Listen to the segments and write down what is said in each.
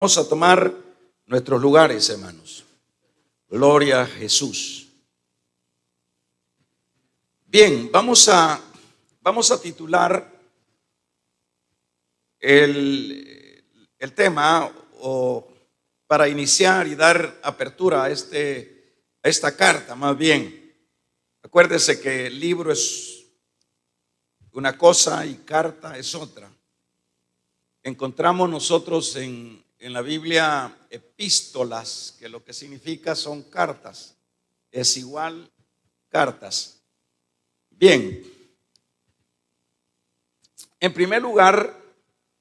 Vamos a tomar nuestros lugares, hermanos. Gloria a Jesús. Bien, vamos a titular el tema, o para iniciar y dar apertura a esta carta, más bien. Acuérdese que el libro es una cosa y carta es otra. Encontramos nosotros en la Biblia epístolas, que lo que significa son cartas, es igual cartas. Bien, en primer lugar,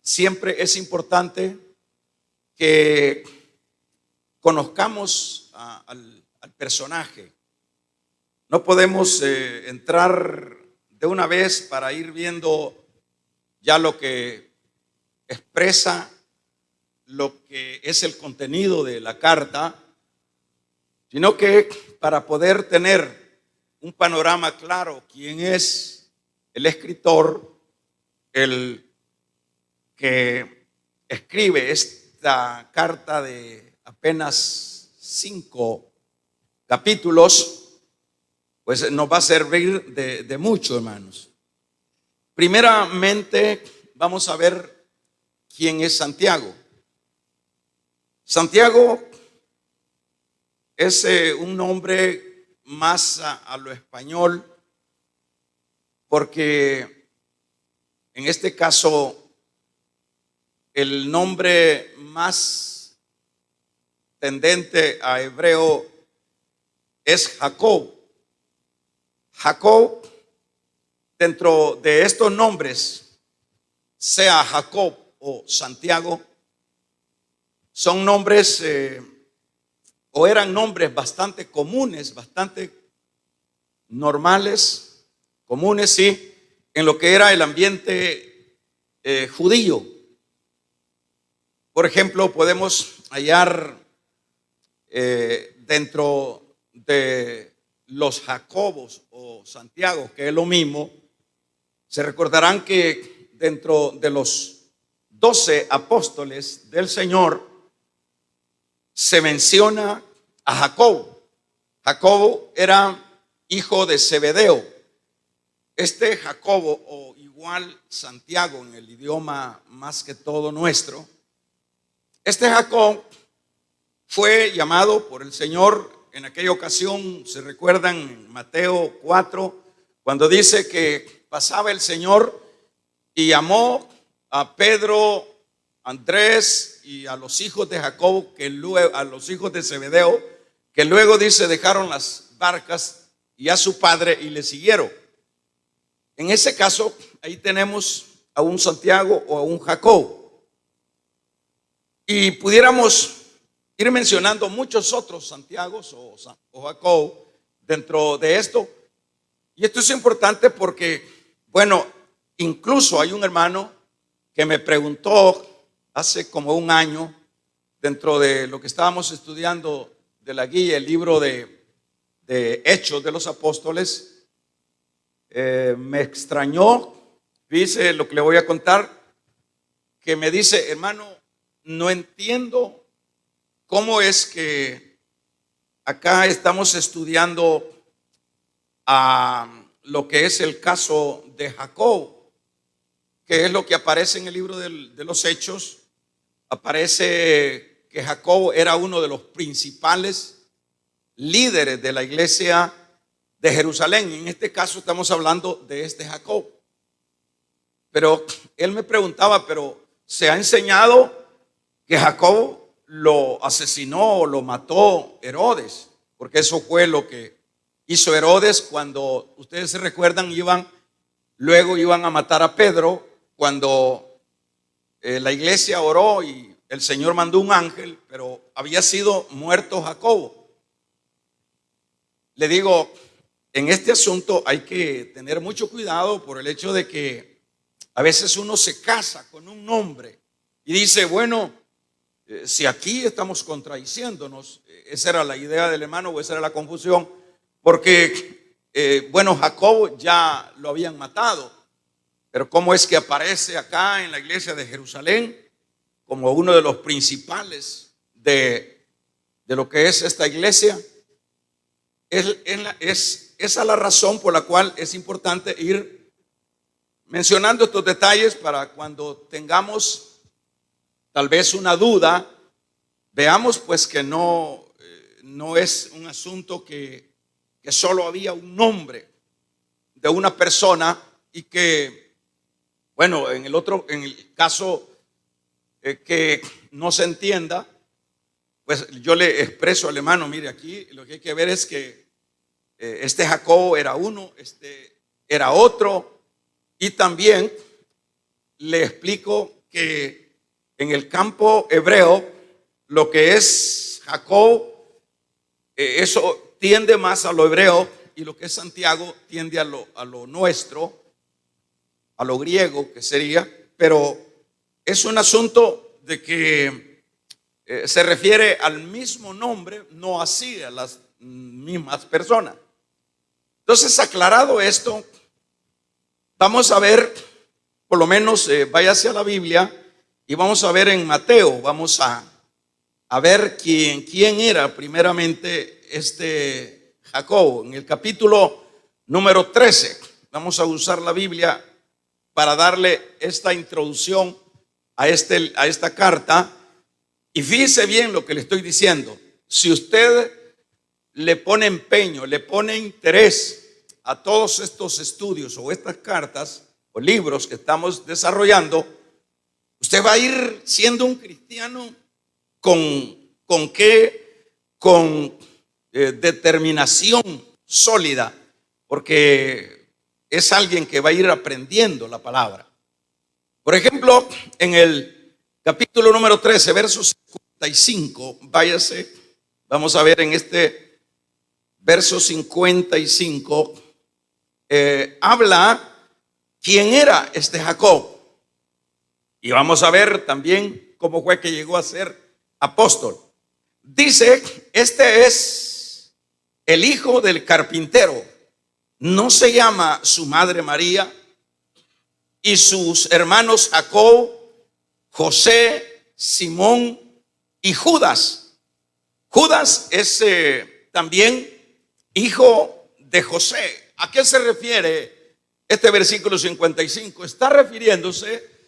siempre es importante que conozcamos al personaje. No podemos entrar de una vez para ir viendo ya lo que expresa, lo que es el contenido de la carta, sino que para poder tener un panorama claro quién es el escritor, el que escribe esta carta de apenas 5 capítulos, pues nos va a servir de mucho, hermanos. Primeramente vamos a ver quién es Santiago. Santiago es un nombre más a lo español, porque en este caso el nombre más tendente a hebreo es Jacob. Jacob, dentro de estos nombres, sea Jacob o Santiago, son nombres o eran nombres bastante comunes, bastante normales, comunes, sí, en lo que era el ambiente judío. Por ejemplo, podemos hallar dentro de los Jacobos o Santiago, que es lo mismo. Se recordarán que dentro de los 12 apóstoles del Señor se menciona a Jacobo. Jacobo era hijo de Zebedeo. Este Jacobo, o igual Santiago en el idioma más que todo nuestro, este Jacob fue llamado por el Señor en aquella ocasión. Se recuerdan en Mateo 4, cuando dice que pasaba el Señor y llamó a Pedro, Andrés y a los hijos de Jacob, a los hijos de Zebedeo, que luego dice dejaron las barcas y a su padre y le siguieron. En ese caso, ahí tenemos a un Santiago o a un Jacob. Y pudiéramos ir mencionando muchos otros Santiagos o Jacob dentro de esto. Y esto es importante porque, bueno, incluso hay un hermano que me preguntó hace como un año, dentro de lo que estábamos estudiando de la guía, el libro de Hechos de los Apóstoles, me extrañó, dice lo que le voy a contar, que me dice: hermano, no entiendo cómo es que acá estamos estudiando lo que es el caso de Jacob, que es lo que aparece en el libro de los Hechos. Aparece que Jacob era uno de los principales líderes de la iglesia de Jerusalén. En este caso estamos hablando de este Jacob. Pero él me preguntaba, pero se ha enseñado que Jacob lo asesinó o lo mató Herodes, porque eso fue lo que hizo Herodes cuando, ustedes se recuerdan, luego iban a matar a Pedro, cuando la iglesia oró y el Señor mandó un ángel, pero había sido muerto Jacobo. Le digo, en este asunto hay que tener mucho cuidado por el hecho de que a veces uno se casa con un nombre y dice, bueno, si aquí estamos contradiciéndonos. Esa era la idea del hermano, o esa era la confusión, porque bueno, Jacobo ya lo habían matado, pero ¿cómo es que aparece acá en la iglesia de Jerusalén como uno de los principales de lo que es esta iglesia. Es esa la razón por la cual es importante ir mencionando estos detalles para cuando tengamos tal vez una duda, veamos pues que no es un asunto que solo había un nombre de una persona y que, bueno, en el caso que no se entienda, pues yo le expreso al hermano, mire, aquí lo que hay que ver es que este Jacobo era uno, este era otro, y también le explico que en el campo hebreo lo que es Jacob, eso tiende más a lo hebreo, y lo que es Santiago tiende a lo nuestro, a lo griego que sería, pero es un asunto de que se refiere al mismo nombre, no así a las mismas personas. Entonces, aclarado esto, vamos a ver, por lo menos váyase a la Biblia y vamos a ver en Mateo, vamos a ver quién era primeramente este Jacobo. En el capítulo número 13, vamos a usar la Biblia para darle esta introducción a esta carta. Y fíjese bien lo que le estoy diciendo. Si usted le pone empeño, le pone interés a todos estos estudios o estas cartas o libros que estamos desarrollando, usted va a ir siendo un cristiano con determinación sólida, porque es alguien que va a ir aprendiendo la palabra. Por ejemplo, en el capítulo número 13, verso 55, váyase, vamos a ver en este verso 55, habla quién era este Jacob. Y vamos a ver también cómo fue que llegó a ser apóstol. Dice, este es el hijo del carpintero. ¿No se llama su madre María y sus hermanos Jacob, José, Simón y Judas? Judas es también hijo de José. ¿A qué se refiere este versículo 55? Está refiriéndose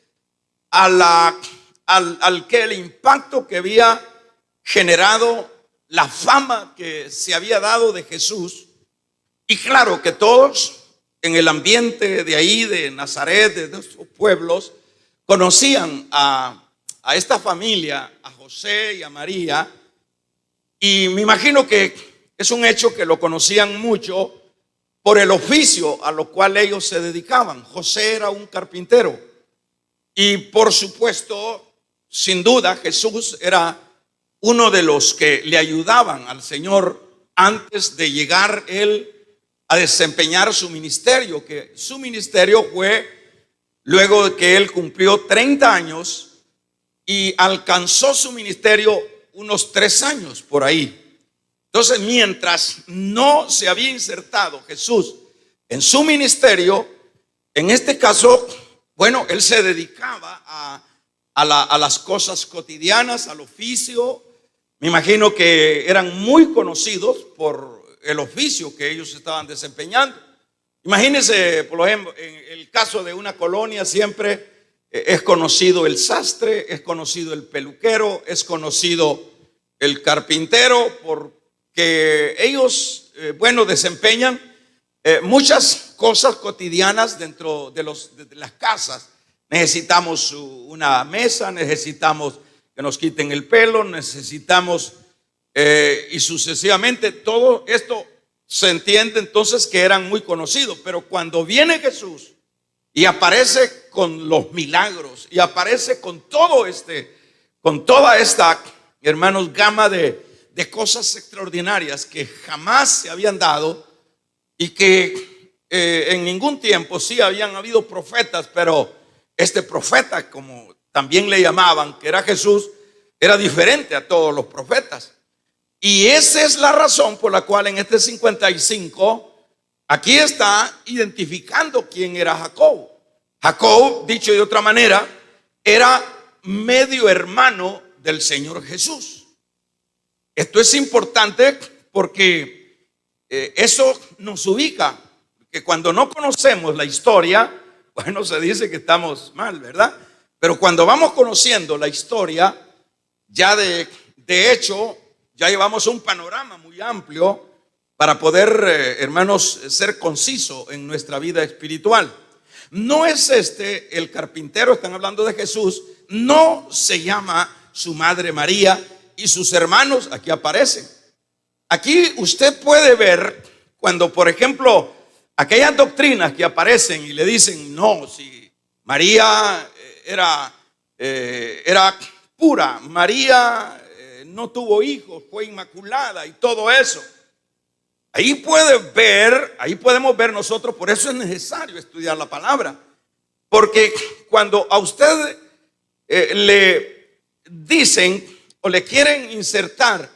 al que el impacto que había generado, la fama que se había dado de Jesús. Y claro que todos en el ambiente de ahí, de Nazaret, de estos pueblos, conocían a esta familia, a José y a María. Y me imagino que es un hecho que lo conocían mucho por el oficio a lo cual ellos se dedicaban. José era un carpintero. Y por supuesto, sin duda, Jesús era uno de los que le ayudaban al Señor antes de llegar él a desempeñar su ministerio, que su ministerio fue luego de que él cumplió 30 años y alcanzó su ministerio unos 3 años por ahí. Entonces, mientras no se había insertado Jesús en su ministerio, en este caso, bueno, él se dedicaba a las cosas cotidianas, al oficio. Me imagino que eran muy conocidos por el oficio que ellos estaban desempeñando. Imagínense, por ejemplo, en el caso de una colonia siempre es conocido el sastre, es conocido el peluquero, es conocido el carpintero, porque ellos, bueno, desempeñan muchas cosas cotidianas dentro de las casas. Necesitamos una mesa, necesitamos que nos quiten el pelo, necesitamos y sucesivamente. Todo esto se entiende entonces que eran muy conocidos. Pero cuando viene Jesús y aparece con los milagros y aparece con con toda esta, hermanos, gama de cosas extraordinarias que jamás se habían dado y que en ningún tiempo, sí habían habido profetas, pero este profeta, como también le llamaban, que era Jesús, era diferente a todos los profetas. Y esa es la razón por la cual en este 55 aquí está identificando quién era Jacob. Jacob, dicho de otra manera, era medio hermano del Señor Jesús. Esto es importante porque eso nos ubica, que cuando no conocemos la historia, bueno, se dice que estamos mal, ¿verdad? Pero cuando vamos conociendo la historia, ya de hecho, ya llevamos un panorama muy amplio para poder, hermanos, ser conciso en nuestra vida espiritual. No es el carpintero, están hablando de Jesús, no se llama su madre María y sus hermanos aquí aparecen. Aquí usted puede ver cuando, por ejemplo, aquellas doctrinas que aparecen y le dicen, no, si María era pura, María no tuvo hijos, fue inmaculada y todo eso. Ahí podemos ver nosotros, por eso es necesario estudiar la palabra. Porque cuando a usted le dicen o le quieren insertar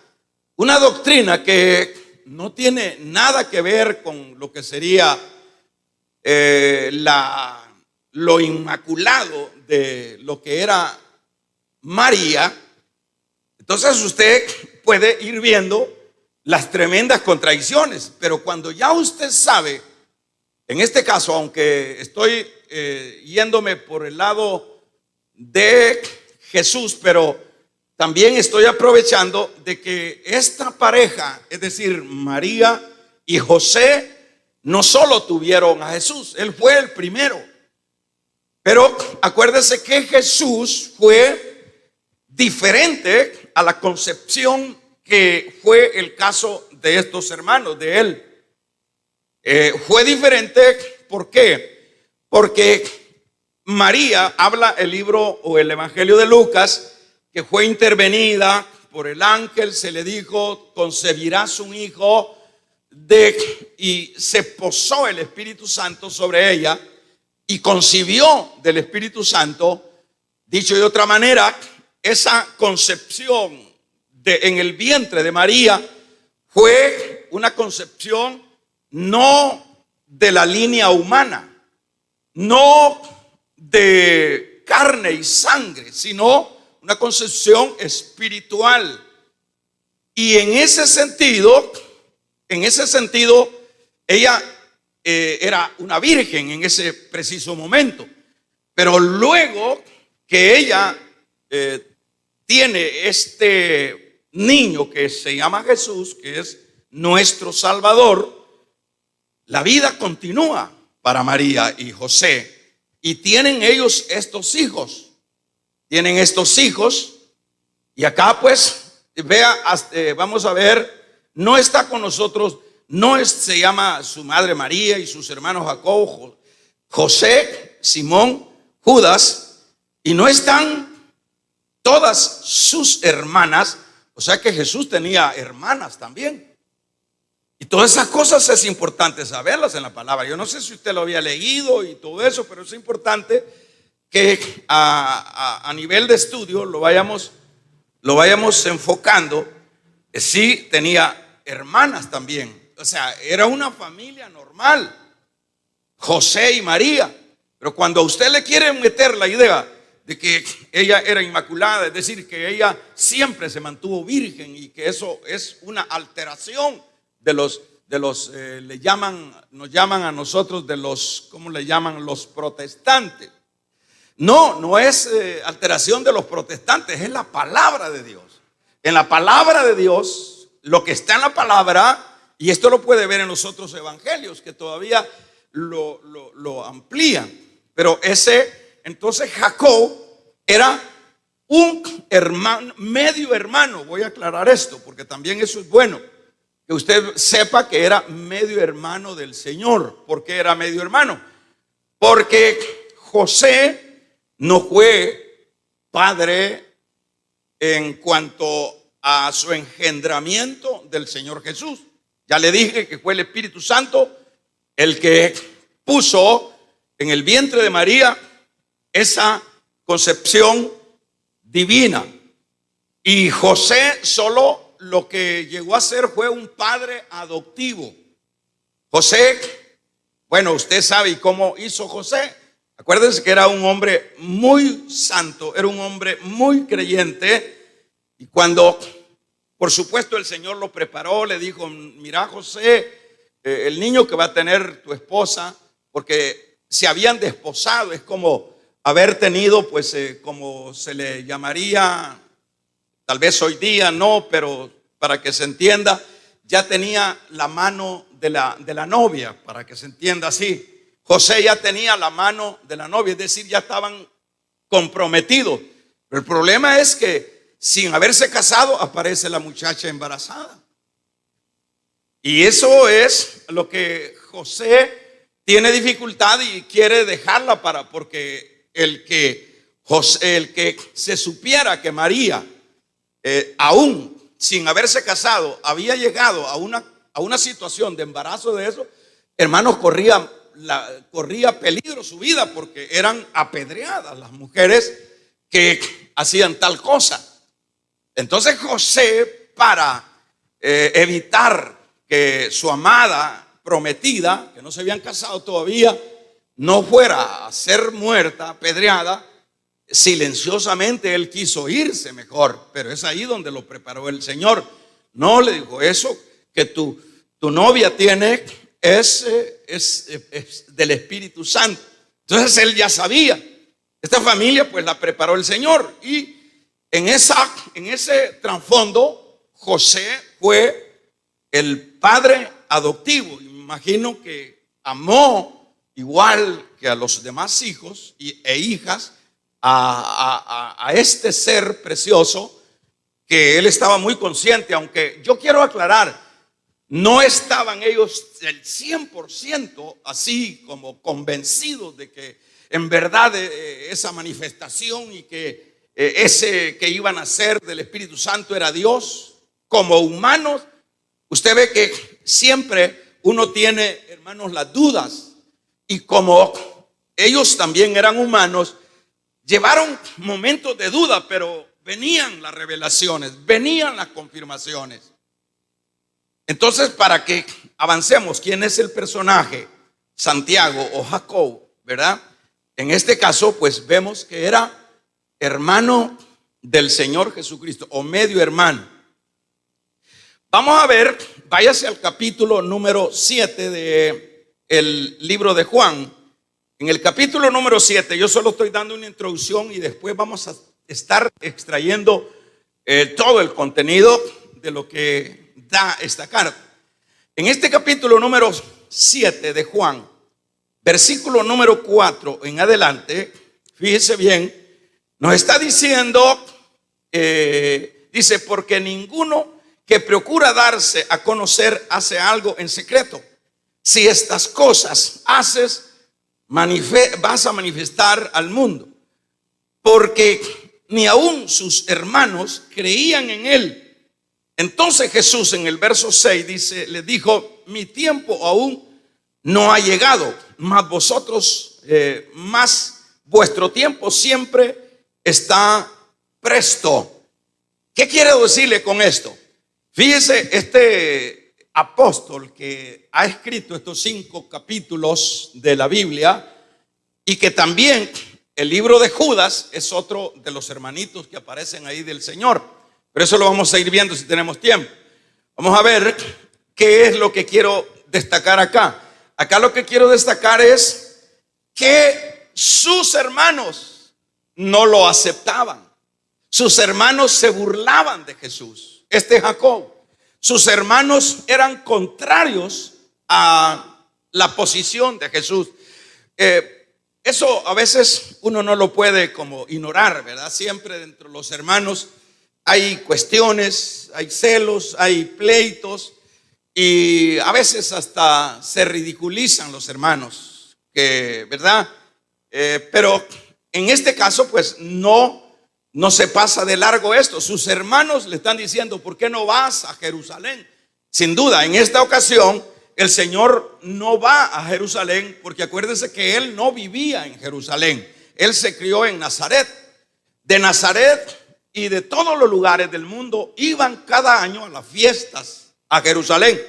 una doctrina que no tiene nada que ver con lo que sería lo inmaculado de lo que era María, entonces usted puede ir viendo las tremendas contradicciones. Pero cuando ya usted sabe, en este caso, aunque estoy yéndome por el lado de Jesús, pero también estoy aprovechando de que esta pareja, es decir, María y José, no solo tuvieron a Jesús, él fue el primero. Pero acuérdese que Jesús fue diferente a la concepción que fue el caso de estos hermanos, de él. Fue diferente, ¿por qué? Porque María, habla el libro o el Evangelio de Lucas, que fue intervenida por el ángel, se le dijo, concebirás un hijo, y se posó el Espíritu Santo sobre ella y concibió del Espíritu Santo. Dicho de otra manera, esa concepción en el vientre de María fue una concepción no de la línea humana, no de carne y sangre, sino una concepción espiritual. Y en ese sentido, ella era una virgen en ese preciso momento. Pero luego que ella tiene este niño que se llama Jesús, que es nuestro Salvador, la vida continúa para María y José. Y tienen ellos estos hijos. Y acá pues, vamos a ver, no está con nosotros, se llama su madre María y sus hermanos Jacobo, José, Simón, Judas, y no están todas sus hermanas. O sea que Jesús tenía hermanas también. Y todas esas cosas es importante saberlas en la palabra. Yo no sé si usted lo había leído y todo eso, pero es importante que a nivel de estudio lo vayamos enfocando. Sí, tenía hermanas también. O sea, era una familia normal, José y María. Pero cuando a usted le quiere meter la idea de que ella era inmaculada, es decir, que ella siempre se mantuvo virgen y que eso es una alteración nos llaman a nosotros ¿cómo le llaman? Los protestantes. No es alteración de los protestantes, es la palabra de Dios. En la palabra de Dios, lo que está en la palabra, y esto lo puede ver en los otros evangelios que todavía lo amplían. Pero entonces Jacob era un hermano, medio hermano. Voy a aclarar esto porque también eso es bueno, que usted sepa que era medio hermano del Señor. ¿Por qué era medio hermano? Porque José no fue padre en cuanto a su engendramiento del Señor Jesús. Ya le dije que fue el Espíritu Santo el que puso en el vientre de María esa concepción divina. Y José solo lo que llegó a ser fue un padre adoptivo. José, bueno, usted sabe cómo hizo José. Acuérdense que era un hombre muy santo, era un hombre muy creyente. Y cuando, por supuesto, el Señor lo preparó, le dijo: mira, José, el niño que va a tener tu esposa, porque se habían desposado, es como haber tenido, pues, como se le llamaría, tal vez hoy día no, pero para que se entienda, ya tenía la mano de la novia, para que se entienda así. José ya tenía la mano de la novia, es decir, ya estaban comprometidos. Pero el problema es que sin haberse casado aparece la muchacha embarazada. Y eso es lo que José tiene dificultad y quiere dejarla porque el que se supiera que María, aún sin haberse casado, había llegado a una situación de embarazo de eso, hermanos, corría peligro su vida, porque eran apedreadas las mujeres que hacían tal cosa. Entonces José, para evitar que su amada prometida, que no se habían casado todavía, no fuera a ser muerta, apedreada, silenciosamente él quiso irse mejor. Pero es ahí donde lo preparó el Señor. No le dijo: eso que tu novia tiene es del Espíritu Santo. Entonces él ya sabía. Esta familia pues la preparó el Señor. Y en ese trasfondo, José fue el padre adoptivo. Imagino que amó igual que a los demás hijos e hijas a este ser precioso, que él estaba muy consciente. Aunque yo quiero aclarar, no estaban ellos el 100% así como convencidos de que en verdad esa manifestación y que ese que iban a ser del Espíritu Santo era Dios. Como humanos, usted ve que siempre uno tiene, hermanos, las dudas. Y como ellos también eran humanos, llevaron momentos de duda, pero venían las revelaciones, venían las confirmaciones. Entonces, para que avancemos, ¿quién es el personaje? Santiago o Jacob, ¿verdad? En este caso, pues vemos que era hermano del Señor Jesucristo, o medio hermano. Vamos a ver, váyase al capítulo número 7 del libro de Juan. En el capítulo número 7, yo solo estoy dando una introducción y después vamos a estar extrayendo todo el contenido de lo que da esta carta. En este capítulo número 7 de Juan, versículo número 4 en adelante, fíjese bien, nos está diciendo, dice: porque ninguno que procura darse a conocer hace algo en secreto. Si estas cosas haces, vas a manifestar al mundo, porque ni aún sus hermanos creían en él. Entonces Jesús, en el verso 6 dice, le dijo: mi tiempo aún no ha llegado, mas vosotros, vuestro tiempo siempre está presto. ¿Qué quiero decirle con esto? Fíjese, este apóstol que ha escrito estos 5 capítulos de la Biblia, y que también el libro de Judas es otro de los hermanitos que aparecen ahí del Señor, pero eso lo vamos a ir viendo si tenemos tiempo. Vamos a ver qué es lo que quiero destacar acá. Acá lo que quiero destacar es que sus hermanos no lo aceptaban. Sus hermanos se burlaban de Jesús. Jacob, sus hermanos eran contrarios a la posición de Jesús. Eso a veces uno no lo puede como ignorar, ¿verdad? Siempre dentro de los hermanos hay cuestiones, hay celos, hay pleitos, y a veces hasta se ridiculizan los hermanos, ¿verdad? Pero en este caso pues no se pasa de largo esto. Sus hermanos le están diciendo: ¿por qué no vas a Jerusalén? Sin duda, en esta ocasión el Señor no va a Jerusalén, porque acuérdense que Él no vivía en Jerusalén. Él se crió en Nazaret. De Nazaret y de todos los lugares del mundo iban cada año a las fiestas a Jerusalén.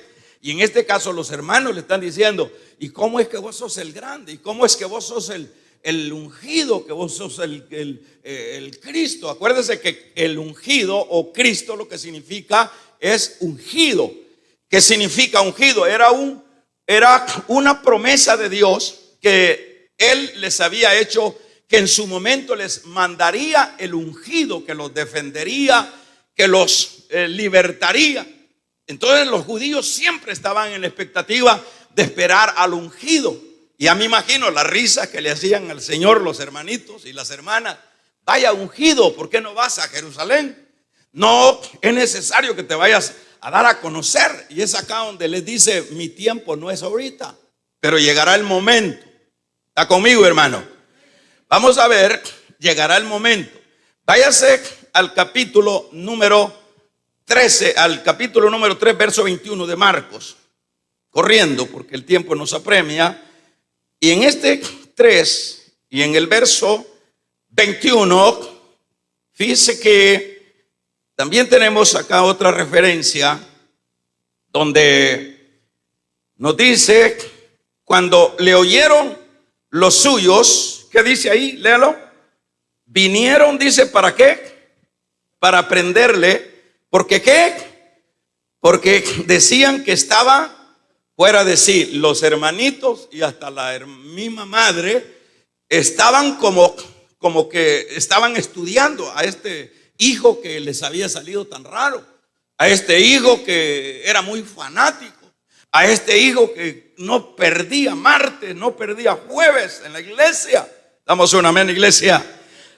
Y en este caso los hermanos le están diciendo: ¿y cómo es que vos sos el grande? ¿Y cómo es que vos sos el el ungido, que vos sos el Cristo. Acuérdese que el ungido o Cristo lo que significa es ungido. ¿Qué significa ungido? Era una promesa de Dios que Él les había hecho, que en su momento les mandaría el ungido, que los defendería, que los libertaría. Entonces los judíos siempre estaban en la expectativa de esperar al ungido. Y ya me imagino las risas que le hacían al Señor los hermanitos y las hermanas. Vaya ungido, ¿por qué no vas a Jerusalén? No es necesario que te vayas a dar a conocer. Y es acá donde les dice: mi tiempo no es ahorita, pero llegará el momento. ¿Está conmigo, hermano? Vamos a ver, llegará el momento. Váyase al capítulo número 13, al capítulo número 3, verso 21 de Marcos. Corriendo, porque el tiempo nos apremia. Y en este 3 y en el verso 21, fíjese que también tenemos acá otra referencia donde nos dice: cuando le oyeron los suyos, ¿qué dice ahí? Léalo. Vinieron, dice, ¿para qué? Para prenderle. ¿Porque qué? Porque decían que estaba fuera de sí. Los hermanitos y hasta la misma madre estaban como que estaban estudiando a este hijo que les había salido tan raro, a este hijo que era muy fanático, a este hijo que no perdía martes, no perdía jueves en la iglesia. Damos un amén, iglesia.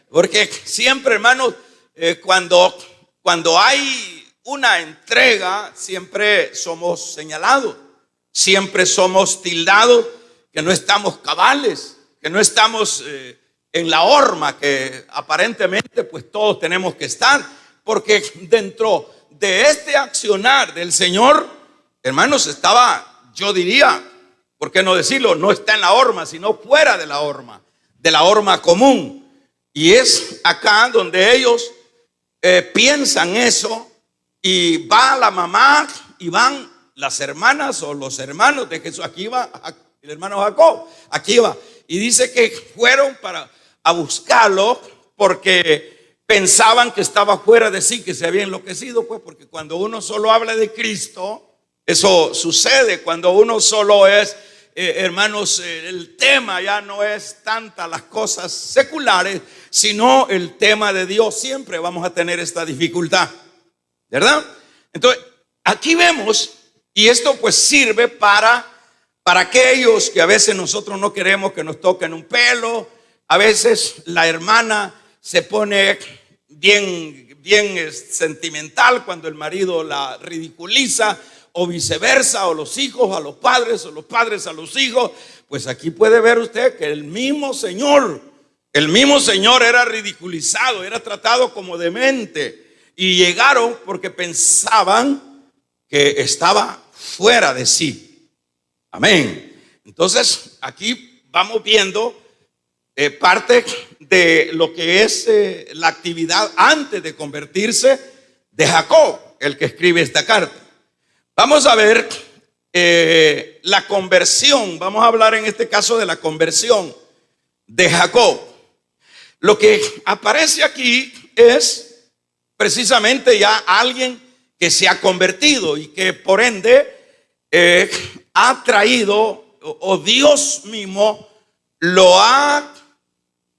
Porque siempre, hermanos, cuando hay una entrega, siempre somos señalados, siempre somos tildados que no estamos cabales, que no estamos en la horma que aparentemente pues todos tenemos que estar. Porque dentro de este accionar del Señor, hermanos, estaba, yo diría, ¿por qué no decirlo? No está en la horma, sino fuera de la horma común. Y es acá donde ellos piensan eso, y va la mamá y van las hermanas o los hermanos de Jesús. Aquí va el hermano Jacob, aquí va, y dice que fueron a buscarlo porque pensaban que estaba fuera de sí, que se había enloquecido, pues, porque cuando uno solo habla de Cristo, eso sucede. Cuando uno solo es hermanos, el tema ya no es tanta las cosas seculares, sino el tema de Dios. Siempre vamos a tener esta dificultad, ¿verdad? Entonces, aquí vemos, y esto pues sirve para aquellos que a veces nosotros no queremos que nos toquen un pelo. A veces la hermana se pone bien sentimental cuando el marido la ridiculiza, o viceversa, o los hijos a los padres, o los padres a los hijos. Pues aquí puede ver usted que el mismo Señor era ridiculizado, era tratado como demente, y llegaron porque pensaban que estaba fuera de sí. Amén. Entonces aquí vamos viendo parte de lo que es la actividad antes de convertirse de Jacob, el que escribe esta carta. Vamos a ver la conversión. Vamos a hablar en este caso de la conversión de Jacob. Lo que aparece aquí es precisamente ya alguien que se ha convertido y que por ende ha traído, o Dios mismo lo ha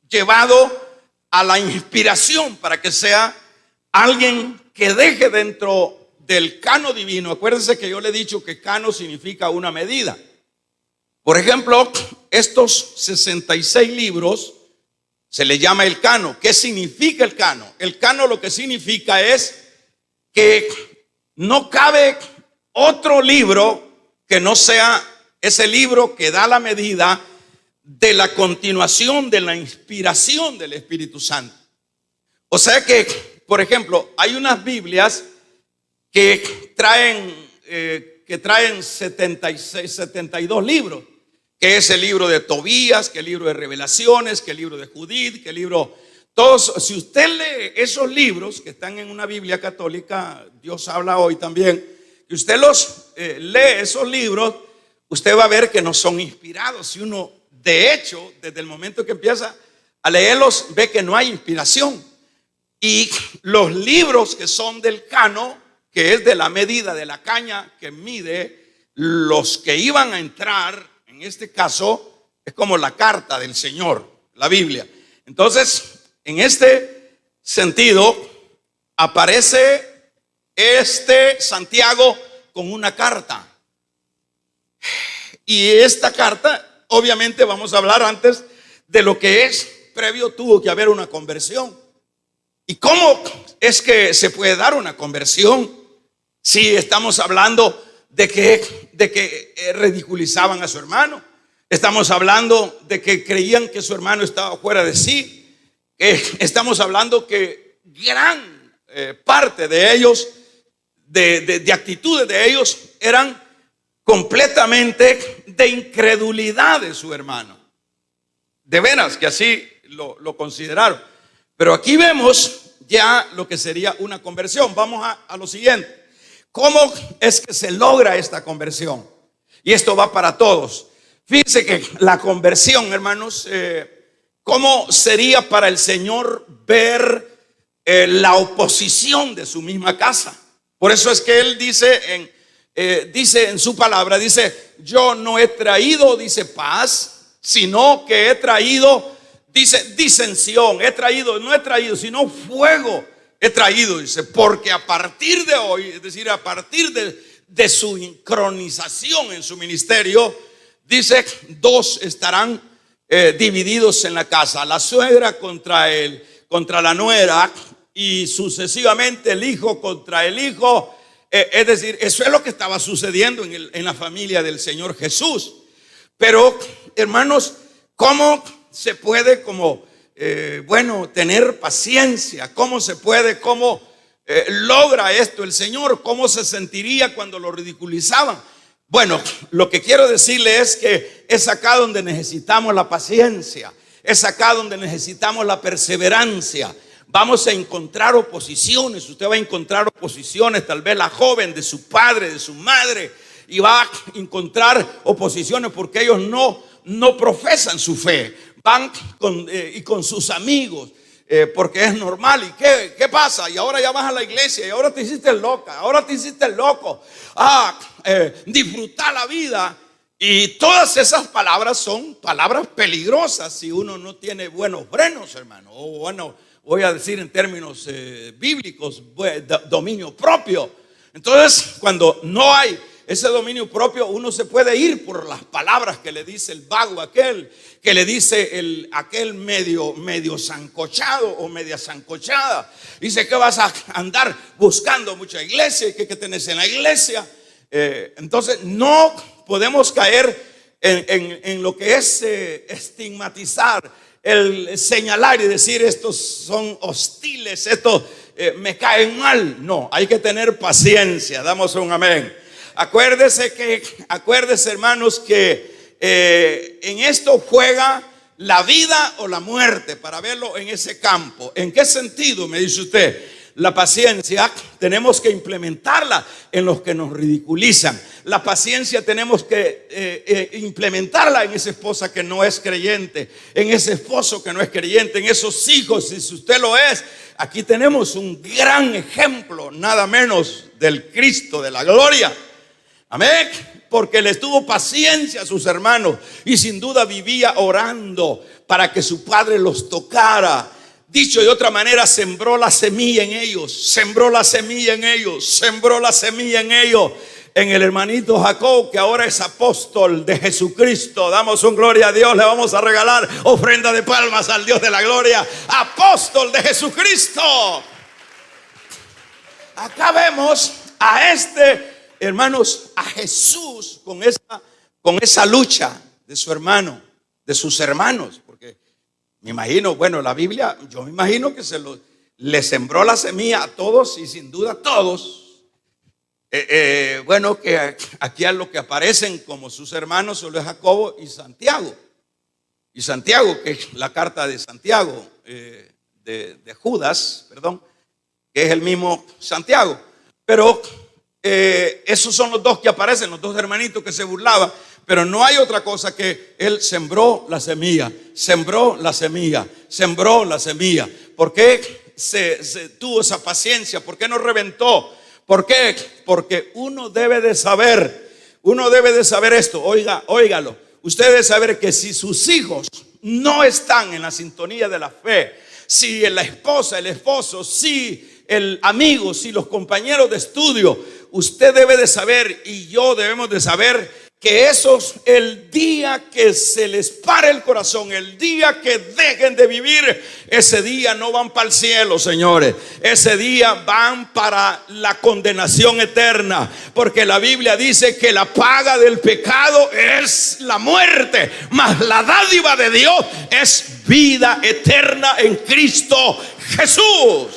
llevado a la inspiración para que sea alguien que deje dentro del cano divino. Acuérdense que yo le he dicho que cano significa una medida. Por ejemplo, estos 66 libros se le llama el cano. ¿Qué significa el cano? El cano lo que significa es que no cabe otro libro que no sea ese libro que da la medida de la continuación de la inspiración del Espíritu Santo. O sea que, por ejemplo, hay unas Biblias que traen 76, 72 libros, que es el libro de Tobías, que el libro de Revelaciones, que el libro de Judith, que el libro, todos. Si usted lee esos libros que están en una Biblia católica, Dios habla hoy también, y usted los lee esos libros, usted va a ver que no son inspirados. Si uno de hecho, desde el momento que empieza a leerlos, ve que no hay inspiración. Y los libros que son del cano, que es de la medida de la caña que mide los que iban a entrar, en este caso, es como la carta del Señor, la Biblia. Entonces, en este sentido, aparece este Santiago con una carta. Y esta carta, obviamente vamos a hablar antes de lo que es, previo tuvo que haber una conversión. ¿Y cómo es que se puede dar una conversión? Si estamos hablando de que ridiculizaban a su hermano. Estamos hablando de que creían que su hermano estaba fuera de sí. Estamos hablando que gran parte de ellos, de actitudes de ellos, eran completamente de incredulidad de su hermano. De veras que así lo consideraron. Pero aquí vemos ya lo que sería una conversión. Vamos a lo siguiente. ¿Cómo es que se logra esta conversión? Y esto va para todos. Fíjense que la conversión, hermanos, ¿cómo sería para el Señor ver la oposición de su misma casa? Por eso es que Él dice en su palabra, dice, yo no he traído, dice, paz, sino que he traído, dice, disensión. No he traído, sino fuego he traído, dice, porque a partir de hoy, es decir, a partir de su sincronización en su ministerio, dice, dos estarán divididos en la casa, la suegra contra la nuera, y sucesivamente el hijo contra el hijo. Es decir, eso es lo que estaba sucediendo en la familia del Señor Jesús. Pero, hermanos, ¿cómo se puede tener paciencia? ¿Cómo se puede, logra esto el Señor? ¿Cómo se sentiría cuando lo ridiculizaban? Bueno, lo que quiero decirle es que es acá donde necesitamos la paciencia, es acá donde necesitamos la perseverancia. Vamos a encontrar oposiciones, usted va a encontrar oposiciones, tal vez la joven de su padre, de su madre, y va a encontrar oposiciones porque ellos no profesan su fe, van con sus amigos, porque es normal. ¿Y qué pasa? Y ahora ya vas a la iglesia y ahora te hiciste loca, ahora te hiciste loco. Disfrutar la vida. Y todas esas palabras son palabras peligrosas si uno no tiene buenos frenos, hermano. O bueno, voy a decir en términos bíblicos, dominio propio. Entonces, cuando no hay ese dominio propio, uno se puede ir por las palabras que le dice el vago aquel, que le dice aquel medio sancochado o media sancochada. Dice que vas a andar buscando mucha iglesia y que tenés en la iglesia. Entonces no podemos caer en lo que es estigmatizar, el señalar y decir estos son hostiles, estos me caen mal. No, hay que tener paciencia. Damos un amén. Acuérdese, hermanos, que en esto juega la vida o la muerte, para verlo en ese campo. ¿En qué sentido? Me dice usted. La paciencia tenemos que implementarla en los que nos ridiculizan. La paciencia tenemos que implementarla en esa esposa que no es creyente, en ese esposo que no es creyente, en esos hijos, si usted lo es. Aquí tenemos un gran ejemplo, nada menos, del Cristo de la gloria. Amén. Porque les tuvo paciencia a sus hermanos y sin duda vivía orando para que su padre los tocara. Dicho de otra manera, sembró la semilla en ellos, sembró la semilla en ellos, sembró la semilla en ellos. En el hermanito Jacob, que ahora es apóstol de Jesucristo. Damos un gloria a Dios, le vamos a regalar ofrenda de palmas al Dios de la gloria. Apóstol de Jesucristo. Acá vemos a hermanos, a Jesús con esa lucha de su hermano, de sus hermanos. Porque me imagino, bueno, la Biblia, yo me imagino que le sembró la semilla a todos y sin duda a todos. Bueno, que aquí a lo que aparecen como sus hermanos solo es Jacobo y Santiago. Y Santiago, que es la carta de Santiago, de Judas, perdón, que es el mismo Santiago. Pero esos son los dos que aparecen, los dos hermanitos que se burlaban. Pero no hay otra cosa que él sembró la semilla, sembró la semilla, sembró la semilla. ¿Por qué se tuvo esa paciencia? ¿Por qué no reventó? ¿Por qué? Porque uno debe de saber esto. Óigalo. Usted debe saber que si sus hijos no están en la sintonía de la fe, si la esposa, el esposo, si el amigo, si los compañeros de estudio, usted debe de saber, y yo debemos de saber, que esos, el día que se les pare el corazón, el día que dejen de vivir, ese día no van para el cielo, señores. Ese día van para la condenación eterna, porque la Biblia dice que la paga del pecado es la muerte, mas la dádiva de Dios es vida eterna en Cristo Jesús.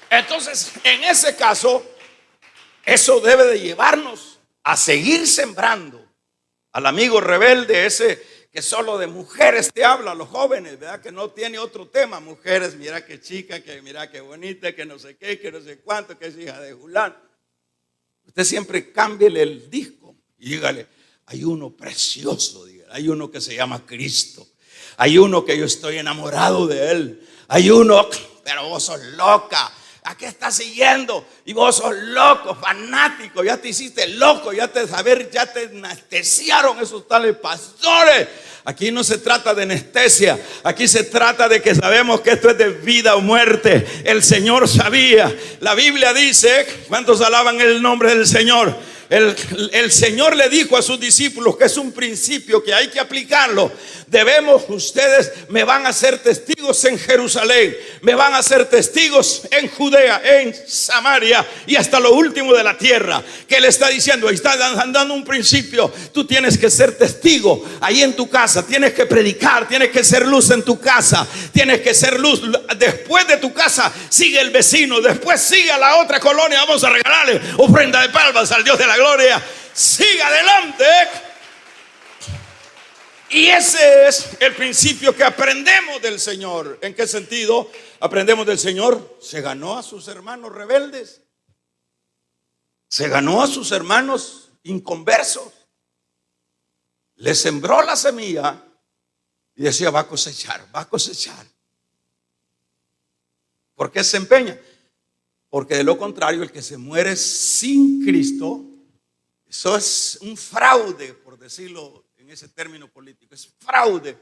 Entonces, en ese caso, eso debe de llevarnos a seguir sembrando. Al amigo rebelde, ese que solo de mujeres te habla, a los jóvenes, ¿verdad? Que no tiene otro tema. Mujeres, mira qué chica, que mira qué bonita, que no sé qué, que no sé cuánto, que es hija de Julán. Usted siempre cámbiele el disco y dígale, hay uno precioso, dígale, hay uno que se llama Cristo. Hay uno que yo estoy enamorado de él. Hay uno, pero vos sos loca. ¿A qué estás siguiendo? Y vos sos loco, fanático, ya te hiciste loco, ya te anestesiaron esos tales pastores. Aquí no se trata de anestesia, aquí se trata de que sabemos que esto es de vida o muerte. El Señor sabía. La Biblia dice, ¿cuántos alaban el nombre del Señor? El Señor le dijo a sus discípulos que es un principio que hay que aplicarlo. Ustedes me van a ser testigos en Jerusalén, me van a ser testigos en Judea, en Samaria y hasta lo último de la tierra. ¿Qué le está diciendo? Ahí está dando un principio. Tú tienes que ser testigo ahí en tu casa, tienes que predicar, tienes que ser luz en tu casa, tienes que ser luz. Después de tu casa sigue el vecino, después sigue a la otra colonia. Vamos a regalarle ofrenda de palmas al Dios de la gloria. Siga adelante. Y ese es el principio que aprendemos del Señor. ¿En qué sentido aprendemos del Señor? Se ganó a sus hermanos rebeldes, se ganó a sus hermanos inconversos, le sembró la semilla y decía, va a cosechar, va a cosechar. ¿Por qué se empeña? Porque de lo contrario, el que se muere sin Cristo, eso es un fraude, por decirlo en ese término político. Es fraude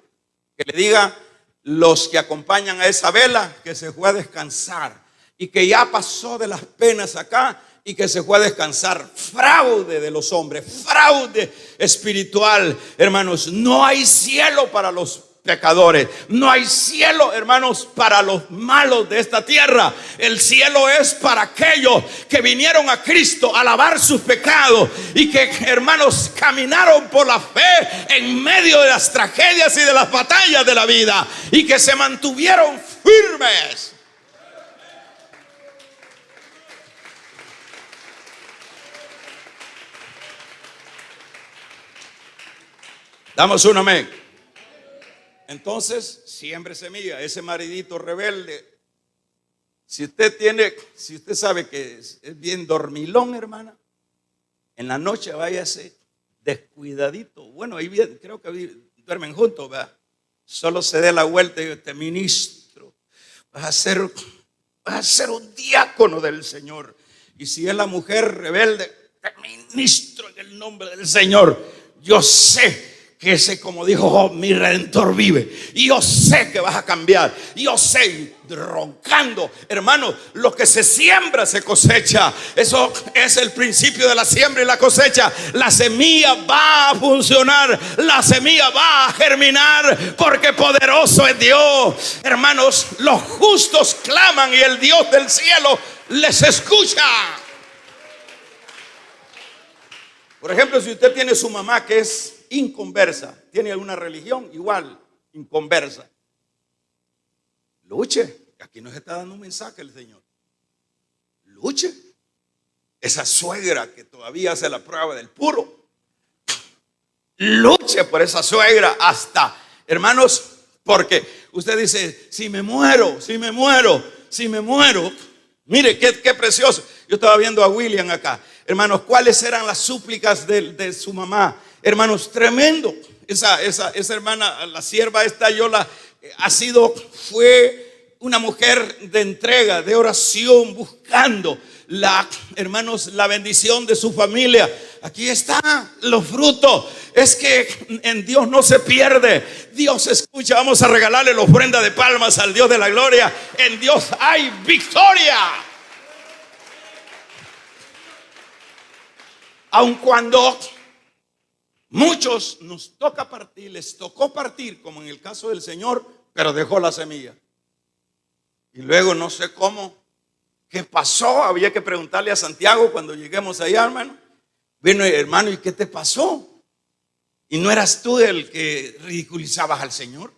que le diga los que acompañan a esa vela que se fue a descansar y que ya pasó de las penas acá y que se fue a descansar. Fraude de los hombres, fraude espiritual, hermanos. No hay cielo para los pecadores, no hay cielo, hermanos, para los malos de esta tierra. El cielo es para aquellos que vinieron a Cristo a lavar sus pecados y que, hermanos, caminaron por la fe en medio de las tragedias y de las batallas de la vida y que se mantuvieron firmes. Damos un amén. Entonces, siembre semilla. Ese maridito rebelde, si usted sabe que es bien dormilón, hermana, en la noche váyase descuidadito. Bueno, ahí creo que duermen juntos, ¿verdad? Solo se dé la vuelta y te ministro. Vas a ser un diácono del Señor. Y si es la mujer rebelde, te ministro en el nombre del Señor. Yo sé que ese, como dijo Job, mi Redentor vive. Y yo sé que vas a cambiar. Yo sé, roncando, hermano, lo que se siembra se cosecha. Eso es el principio de la siembra y la cosecha. La semilla va a funcionar, la semilla va a germinar, porque poderoso es Dios. Hermanos, los justos claman y el Dios del cielo les escucha. Por ejemplo, si usted tiene su mamá que es inconversa, tiene alguna religión, igual, inconversa, luche. Aquí nos está dando un mensaje el Señor. Luche. Esa suegra que todavía hace la prueba del puro, luche por esa suegra hasta, hermanos, porque usted dice, si me muero, mire qué precioso. Yo estaba viendo a William acá. hermanos, cuáles eran las súplicas de su mamá. Hermanos, tremendo. Esa hermana, la sierva esta, fue una mujer de entrega, de oración, buscando hermanos, la bendición de su familia. Aquí están los frutos. Es que en Dios no se pierde. Dios escucha. Vamos a regalarle la ofrenda de palmas al Dios de la gloria. En Dios hay victoria. Aun cuando muchos nos toca partir, les tocó partir, como en el caso del Señor, pero dejó la semilla. Y luego no sé cómo, qué pasó. Había que preguntarle a Santiago cuando lleguemos allá, hermano. Bueno, hermano, ¿y qué te pasó? ¿Y no eras tú el que ridiculizabas al Señor?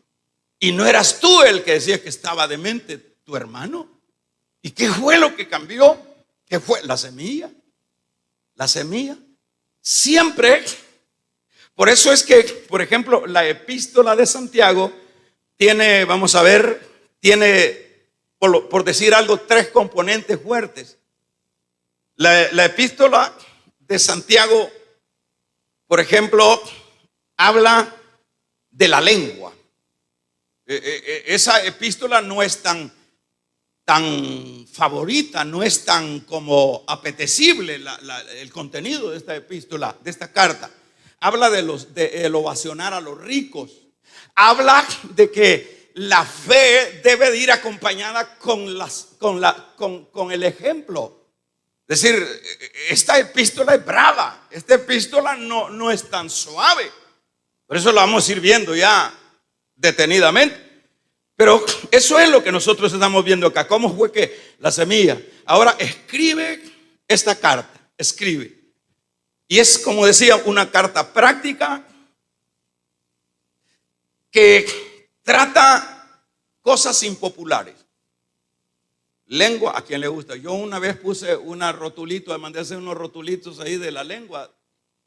¿Y no eras tú el que decías que estaba demente tu hermano? ¿Y qué fue lo que cambió? ¿Qué fue? La semilla. La semilla. Siempre. Por eso es que, por ejemplo, la epístola de Santiago tiene, vamos a ver, tiene, por decir algo, 3 componentes fuertes. La epístola de Santiago, por ejemplo, habla de la lengua. Esa epístola no es tan favorita, no es tan como apetecible el contenido de esta epístola, de esta carta. Habla de ovacionar a los ricos. Habla de que la fe debe de ir acompañada con el ejemplo. Es decir, esta epístola es brava. Esta epístola no es tan suave. Por eso la vamos a ir viendo ya detenidamente. Pero eso es lo que nosotros estamos viendo acá. ¿Cómo fue que la semilla? Ahora escribe esta carta. Escribe. Y es, como decía, una carta práctica que trata cosas impopulares. Lengua, ¿a quién le gusta? Yo una vez puse una rotulito, mandé a hacer unos rotulitos ahí de la lengua,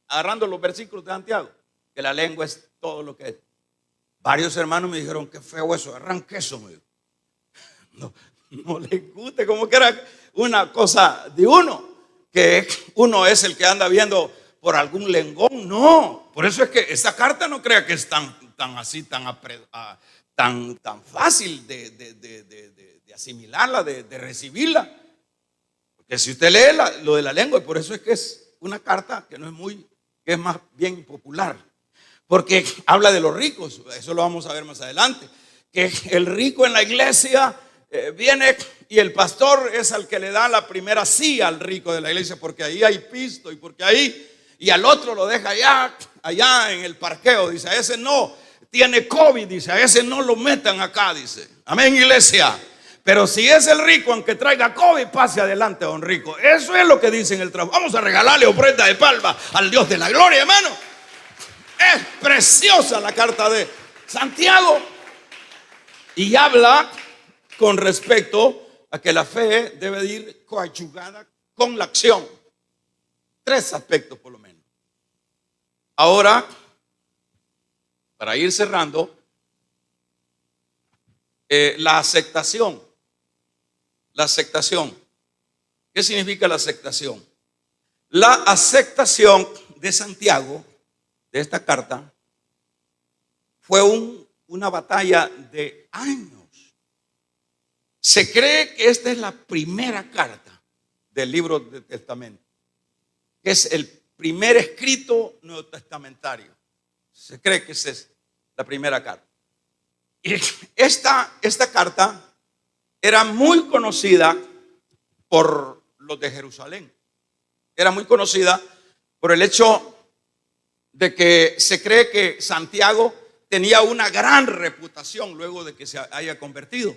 agarrando los versículos de Santiago, que la lengua es todo lo que es. Varios hermanos me dijeron, qué feo eso, arranque eso. No les guste, como que era una cosa de uno, que uno es el que anda viendo por algún lengón. No, por eso es que esta carta no crea que es tan fácil de asimilarla, de recibirla. Porque si usted lee lo de la lengua, y por eso es que es una carta que no es que es más bien popular. Porque habla de los ricos, eso lo vamos a ver más adelante. Que el rico en la iglesia viene y el pastor es el que le da la primera sí al rico de la iglesia, porque ahí hay pisto y porque ahí, y al otro lo deja allá en el parqueo. Dice, a ese no tiene COVID, dice, a ese no lo metan acá, dice. Amén, iglesia. Pero si es el rico, aunque traiga COVID, pase adelante, don rico. Eso es lo que dice en el trabajo. Vamos a regalarle ofrenda de palma al Dios de la gloria, hermano. Es preciosa la carta de Santiago. Y habla con respecto a que la fe debe de ir coadyuvada con la acción. 3 aspectos por lo menos. Ahora, para ir cerrando, la aceptación. La aceptación. ¿Qué significa la aceptación? La aceptación de Santiago, de esta carta, fue una batalla de años. Se cree que esta es la primera carta del libro del Testamento, que es el primer escrito neotestamentario. Se cree que esa es la primera carta. Y esta carta era muy conocida por los de Jerusalén. Era muy conocida por el hecho de que se cree que Santiago tenía una gran reputación luego de que se haya convertido.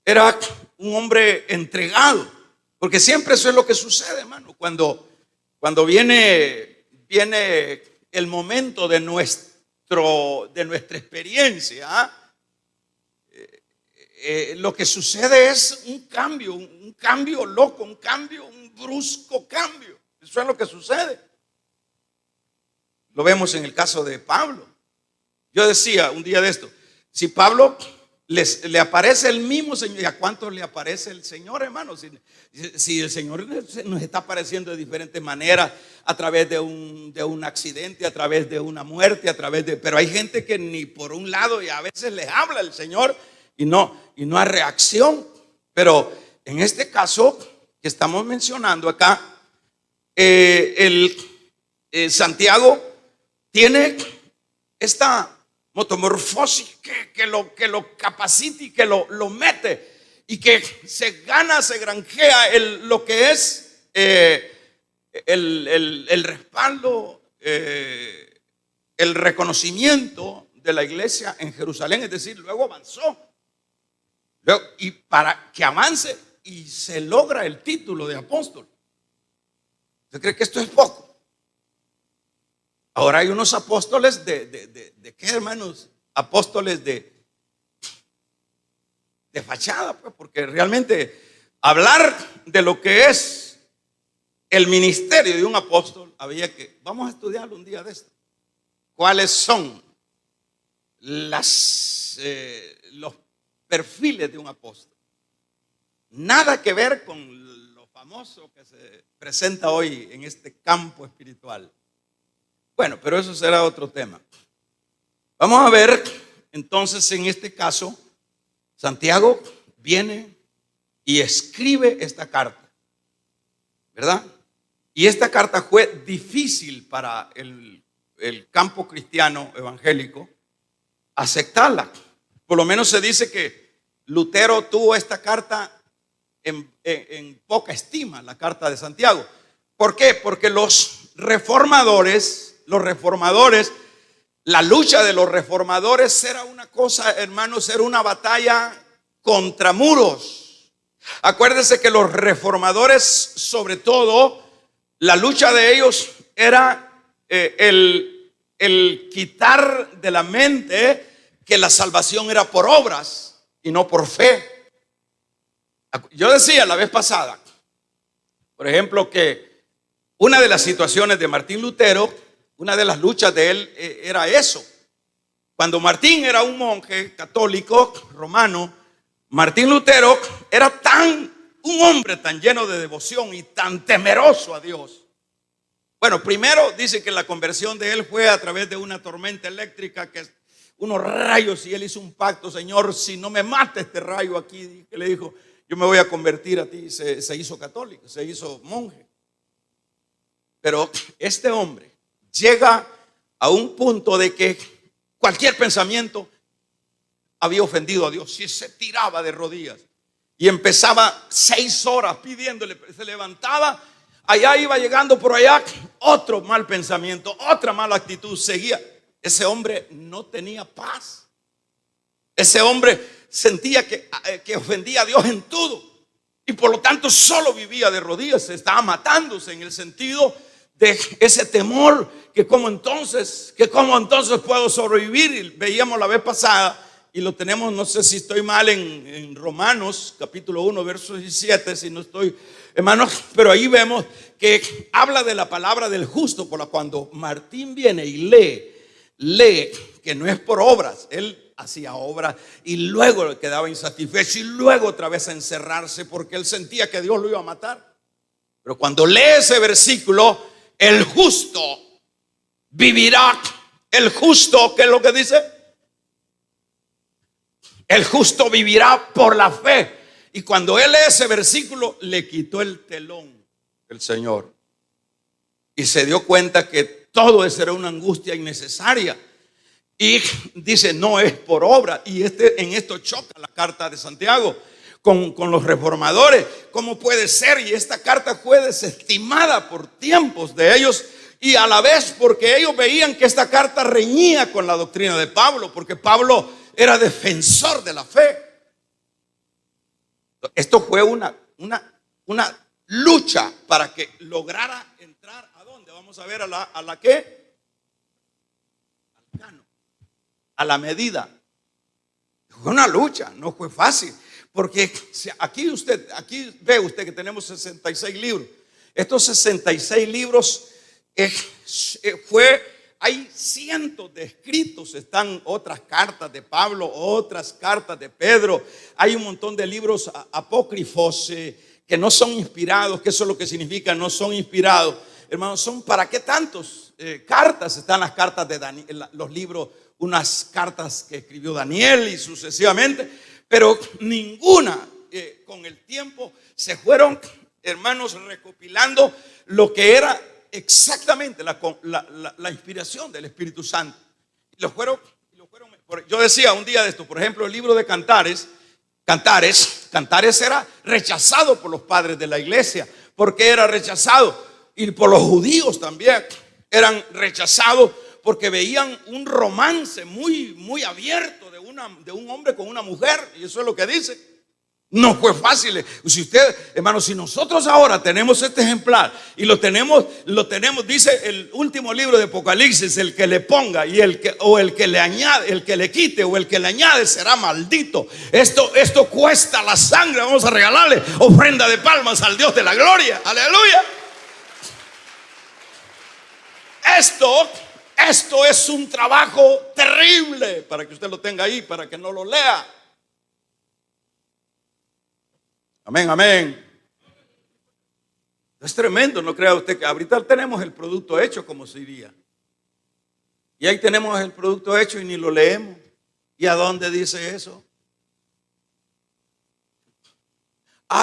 Era un hombre entregado, porque siempre eso es lo que sucede, hermano. Cuando viene el momento de nuestra experiencia, lo que sucede es un cambio loco, un brusco cambio. Eso es lo que sucede. Lo vemos en el caso de Pablo. Yo decía un día de esto, si Pablo le aparece el mismo Señor. ¿Y a cuántos le aparece el Señor, hermanos? Si el Señor nos está apareciendo de diferentes maneras, a través de un accidente, a través de una muerte, pero hay gente que ni por un lado, y a veces les habla el Señor y no hay reacción. Pero en este caso que estamos mencionando acá, Santiago tiene esta metamorfosis que lo capacita y que lo mete, y que se granjea lo que es el respaldo, el reconocimiento de la iglesia en Jerusalén. Es decir, luego avanzó, y para que avance y se logra el título de apóstol. ¿Usted cree que esto es poco? Ahora hay unos apóstoles de ¿qué, hermanos? Apóstoles de fachada, pues, porque realmente hablar de lo que es el ministerio de un apóstol, vamos a estudiarlo un día de esto. ¿Cuáles son los perfiles de un apóstol? Nada que ver con lo famoso que se presenta hoy en este campo espiritual. Bueno, pero eso será otro tema. Vamos a ver, entonces, en este caso, Santiago viene y escribe esta carta, ¿verdad? Y esta carta fue difícil para el campo cristiano evangélico aceptarla. Por lo menos se dice que Lutero tuvo esta carta en poca estima, la carta de Santiago. ¿Por qué? Porque los reformadores, la lucha de los reformadores era una cosa, hermanos, era una batalla contra muros. Acuérdense que los reformadores, sobre todo, la lucha de ellos era el quitar de la mente que la salvación era por obras y no por fe. Yo decía la vez pasada, por ejemplo, que una de las situaciones de Martín Lutero, una de las luchas de él era eso. Cuando Martín era un monje católico romano, Martín Lutero era un hombre tan lleno de devoción y tan temeroso a Dios. Bueno, primero dice que la conversión de él fue a través de una tormenta eléctrica, que unos rayos, y él hizo un pacto: Señor, si no me mata este rayo aquí, que le dijo, yo me voy a convertir a ti. Se hizo católico, se hizo monje. Pero este hombre llega a un punto de que cualquier pensamiento había ofendido a Dios, y se tiraba de rodillas y empezaba 6 horas pidiéndole. Se levantaba, allá iba llegando por allá, otro mal pensamiento, otra mala actitud, seguía. Ese hombre no tenía paz. Ese hombre sentía que ofendía a Dios en todo, y por lo tanto solo vivía de rodillas. Se estaba matándose, en el sentido de ese temor, que cómo entonces puedo sobrevivir. Y veíamos la vez pasada, y lo tenemos, no sé si estoy mal, en Romanos capítulo 1 verso 17, si no estoy, hermanos, pero ahí vemos que habla de la palabra del justo. Por la cuando Martín viene y lee que no es por obras, él hacía obras y luego quedaba insatisfecho y luego otra vez a encerrarse, porque él sentía que Dios lo iba a matar. Pero cuando lee ese versículo, el justo vivirá. El justo, ¿qué es lo que dice? El justo vivirá por la fe. Y cuando él lee ese versículo, le quitó el telón el Señor, y se dio cuenta que todo eso era una angustia innecesaria. Y dice, no es por obra. Y en esto choca la carta de Santiago con los reformadores. ¿Cómo puede ser? Y esta carta fue desestimada por tiempos de ellos, y a la vez porque ellos veían que esta carta reñía con la doctrina de Pablo, porque Pablo era defensor de la fe. Esto fue una lucha para que lograra entrar ¿a dónde? Vamos a ver, a la ¿qué? Al cano, a la medida. Fue una lucha, no fue fácil, porque aquí ve usted que tenemos 66 libros. Estos 66 libros fue hay cientos de escritos, están otras cartas de Pablo, otras cartas de Pedro, hay un montón de libros apócrifos que no son inspirados, que eso es lo que significa, no son inspirados. Hermanos, son ¿para qué tantos? Cartas, están las cartas de Daniel, los libros, unas cartas que escribió Daniel y sucesivamente, pero ninguna con el tiempo se fueron, hermanos, recopilando lo que era exactamente la inspiración del Espíritu Santo. Yo decía un día de esto, por ejemplo, el libro de Cantares era rechazado por los padres de la iglesia. ¿Por qué era rechazado? Y por los judíos también eran rechazados porque veían un romance muy, muy abierto de un hombre con una mujer, y eso es lo que dice. No fue fácil. Si usted, hermano, si nosotros ahora tenemos este ejemplar y lo tenemos, dice el último libro de Apocalipsis, el que le ponga y el que le añade, el que le quite o el que le añade será maldito. Esto cuesta la sangre. Vamos a regalarle ofrenda de palmas al Dios de la gloria. Aleluya. Esto es un trabajo terrible, para que usted lo tenga ahí, para que no lo lea. Amén, amén. Es tremendo, no crea usted que ahorita tenemos el producto hecho, como se diría. Y ahí tenemos el producto hecho y ni lo leemos. ¿Y a dónde dice eso?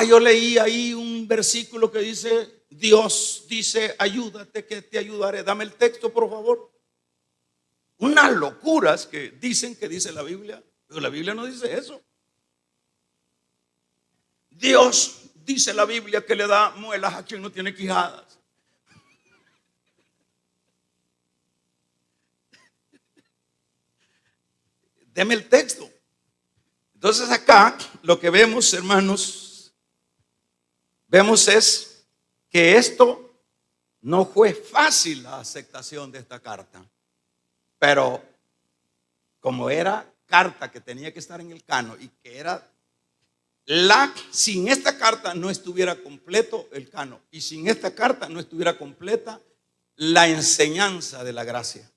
Yo leí ahí un versículo que dice, Dios dice, ayúdate que te ayudaré. Dame el texto, por favor. Unas locuras que dicen que dice la Biblia, pero la Biblia no dice eso. Dios, dice la Biblia, que le da muelas a quien no tiene quijadas. Deme el texto. Entonces acá lo que vemos, hermanos, vemos es que esto no fue fácil, la aceptación de esta carta. Pero como era carta que tenía que estar en el canon y que era sin esta carta no estuviera completo el canon, y sin esta carta no estuviera completa la enseñanza de la gracia.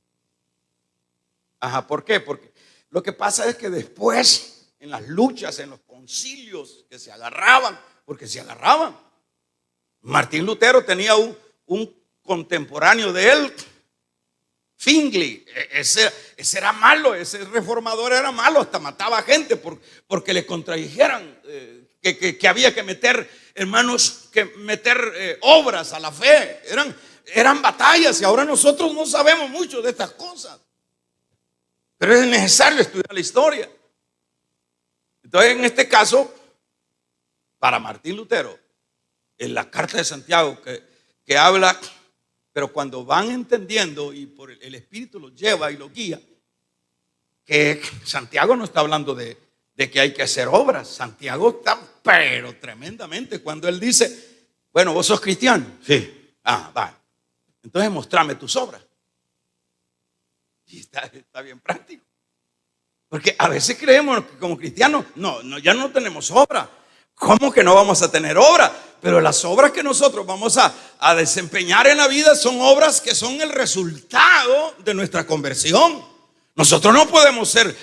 ¿Por qué? Porque lo que pasa es que después, en las luchas, en los concilios que se agarraban, porque se agarraban, Martín Lutero tenía un contemporáneo de él, Zwingli. Ese era malo, ese reformador era malo, hasta mataba gente porque le contradijeran que había que meter, hermanos, obras a la fe. Eran batallas, y ahora nosotros no sabemos mucho de estas cosas, pero es necesario estudiar la historia. Entonces, en este caso, para Martín Lutero, en la carta de Santiago que habla, pero cuando van entendiendo y por el Espíritu los lleva y los guía, que Santiago no está hablando de que hay que hacer obras. Santiago está, pero tremendamente, cuando él dice, bueno, vos sos cristiano. Sí. Va. Entonces mostrame tus obras. Y está bien práctico. Porque a veces creemos que como cristianos, ya no tenemos obra. ¿Cómo que no vamos a tener obra? Pero las obras que nosotros vamos a desempeñar en la vida son obras que son el resultado de nuestra conversión. Nosotros no podemos ser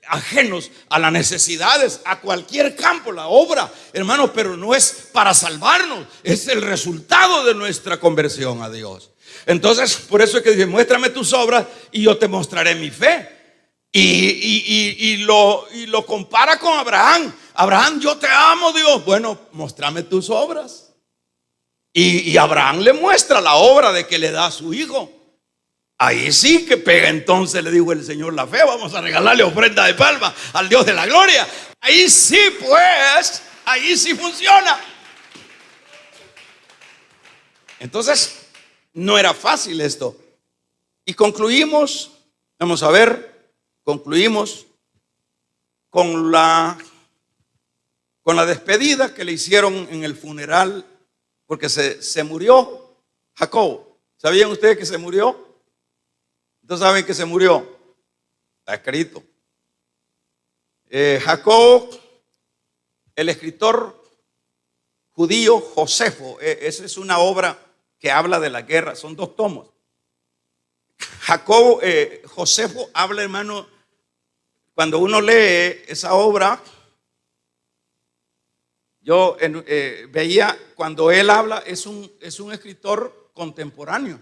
ajenos a las necesidades, a cualquier campo, la obra, hermanos, pero no es para salvarnos, es el resultado de nuestra conversión a Dios. Entonces, por eso es que dice, muéstrame tus obras y yo te mostraré mi fe. Y lo compara con Abraham. Abraham, yo te amo, Dios. Bueno, muéstrame tus obras. Y Abraham le muestra la obra de que le da a su hijo. Ahí sí que pega. Entonces le dijo el Señor la fe. Vamos a regalarle ofrenda de palma al Dios de la gloria. Ahí sí, pues, ahí sí funciona. Entonces, no era fácil esto. Y concluimos, vamos a ver. Concluimos con la despedida que le hicieron en el funeral, porque se murió Jacob. ¿Sabían ustedes que se murió? ¿Ustedes saben que se murió? Está escrito. Jacob, el escritor judío Josefo, esa es una obra que habla de la guerra, son 2 tomos. Jacobo, Josefo habla, hermano, cuando uno lee esa obra, yo veía cuando él habla, es un escritor contemporáneo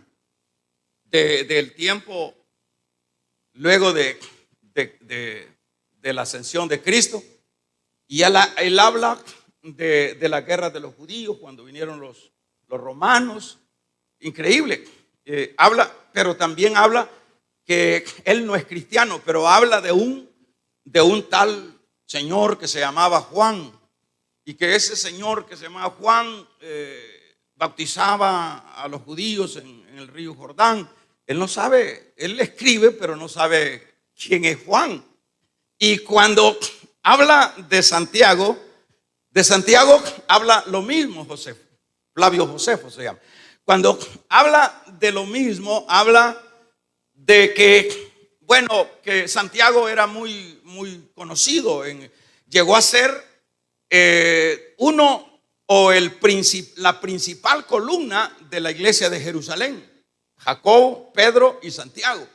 del tiempo luego de la ascensión de Cristo. Y él habla de la guerra de los judíos cuando vinieron los romanos. Increíble. Habla, pero también habla que él no es cristiano, pero habla de un tal señor que se llamaba Juan, y que ese señor que se llamaba Juan bautizaba a los judíos en el río Jordán. Él no sabe, él escribe, pero no sabe quién es Juan. Y cuando habla de Santiago habla lo mismo Josefo, Flavio Josefo se llama. Cuando habla de lo mismo, habla de que, bueno, que Santiago era muy, muy conocido, llegó a ser la principal columna de la iglesia de Jerusalén. Jacobo, Pedro y Santiago.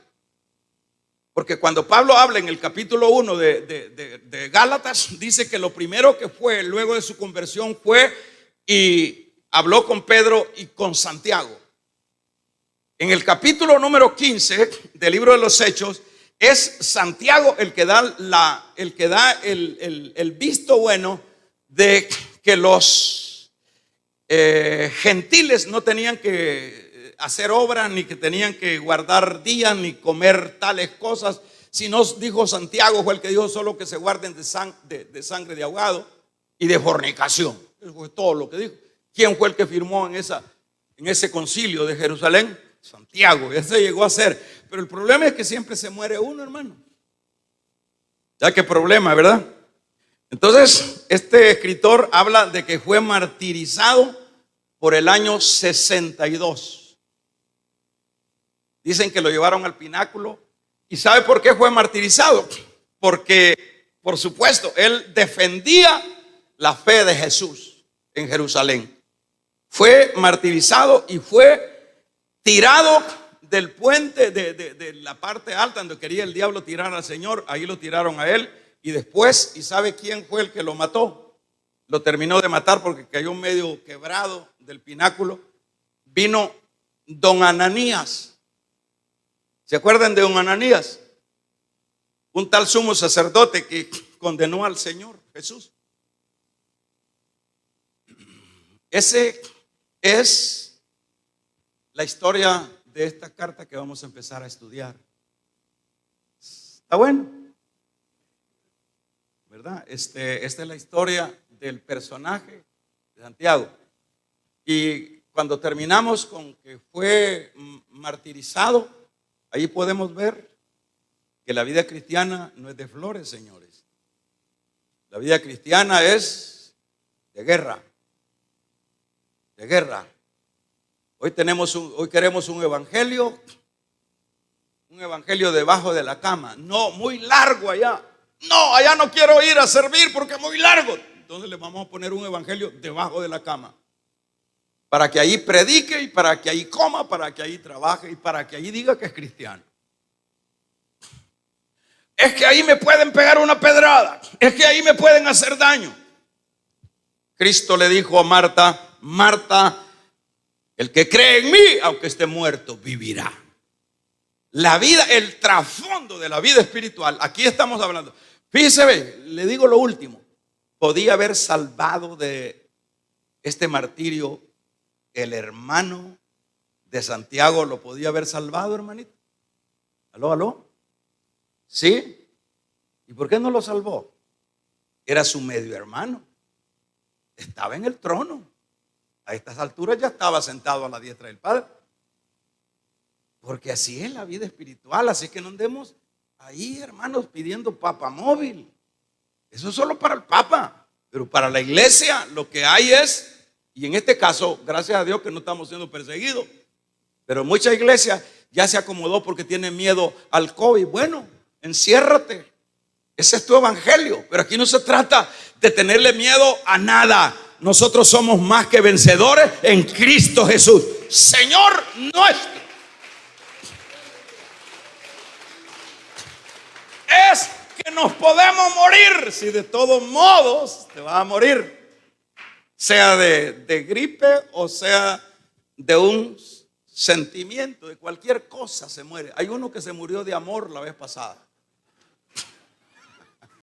Porque cuando Pablo habla en el capítulo 1 de Gálatas, dice que lo primero que fue luego de su conversión fue y habló con Pedro y con Santiago. En el capítulo número 15 del libro de los Hechos, es Santiago el que da el visto bueno de que los gentiles no tenían que hacer obras, ni que tenían que guardar días, ni comer tales cosas, sino, dijo Santiago, fue el que dijo, solo que se guarden de sangre de ahogado y de fornicación. Eso fue todo lo que dijo. ¿Quién fue el que firmó en ese concilio de Jerusalén? Santiago. Ese llegó a ser. Pero el problema es que siempre se muere uno, hermano. Ya qué problema, ¿verdad? Entonces, este escritor habla de que fue martirizado por el año 62. Dicen que lo llevaron al pináculo. ¿Y sabe por qué fue martirizado? Porque, por supuesto, él defendía la fe de Jesús en Jerusalén. Fue martirizado y fue tirado del puente de la parte alta donde quería el diablo tirar al Señor. Ahí lo tiraron a él. Y después, ¿y sabe quién fue el que lo mató? Lo terminó de matar porque cayó medio quebrado del pináculo. Vino don Ananías. ¿Se acuerdan de don Ananías? Un tal sumo sacerdote que condenó al Señor Jesús. Ese es la historia de esta carta que vamos a empezar a estudiar. ¿Está bueno? ¿Verdad? Esta es la historia del personaje de Santiago. Y cuando terminamos con que fue martirizado, ahí podemos ver que la vida cristiana no es de flores, señores. La vida cristiana es de guerra. De guerra. Hoy queremos un evangelio debajo de la cama. No, muy largo allá. No, allá no quiero ir a servir porque es muy largo. Entonces le vamos a poner un evangelio debajo de la cama. Para que ahí predique y para que ahí coma, para que ahí trabaje y para que ahí diga que es cristiano. Es que ahí me pueden pegar una pedrada. Es que ahí me pueden hacer daño. Cristo le dijo a Marta, Marta, el que cree en mí, aunque esté muerto, vivirá. La vida, el trasfondo de la vida espiritual, aquí estamos hablando. Fíjese, le digo lo último. Podía haber salvado de este martirio el hermano de Santiago, lo podía haber salvado, hermanito. ¿Aló? ¿Sí? ¿Y por qué no lo salvó? Era su medio hermano. Estaba en el trono. A estas alturas ya estaba sentado a la diestra del Padre. Porque así es la vida espiritual. Así que no andemos ahí, hermanos, pidiendo papa móvil. Eso es solo para el papa. Pero para la iglesia lo que hay es, y en este caso, gracias a Dios que no estamos siendo perseguidos, pero mucha iglesia ya se acomodó porque tiene miedo al COVID. Bueno, enciérrate. Ese es tu evangelio. Pero aquí no se trata de tenerle miedo a nada. Nosotros somos más que vencedores en Cristo Jesús, Señor nuestro. es que nos podemos morir. Si de todos modos te vas a morir, sea de gripe o sea de un sentimiento, de cualquier cosa se muere. Hay uno que se murió de amor la vez pasada.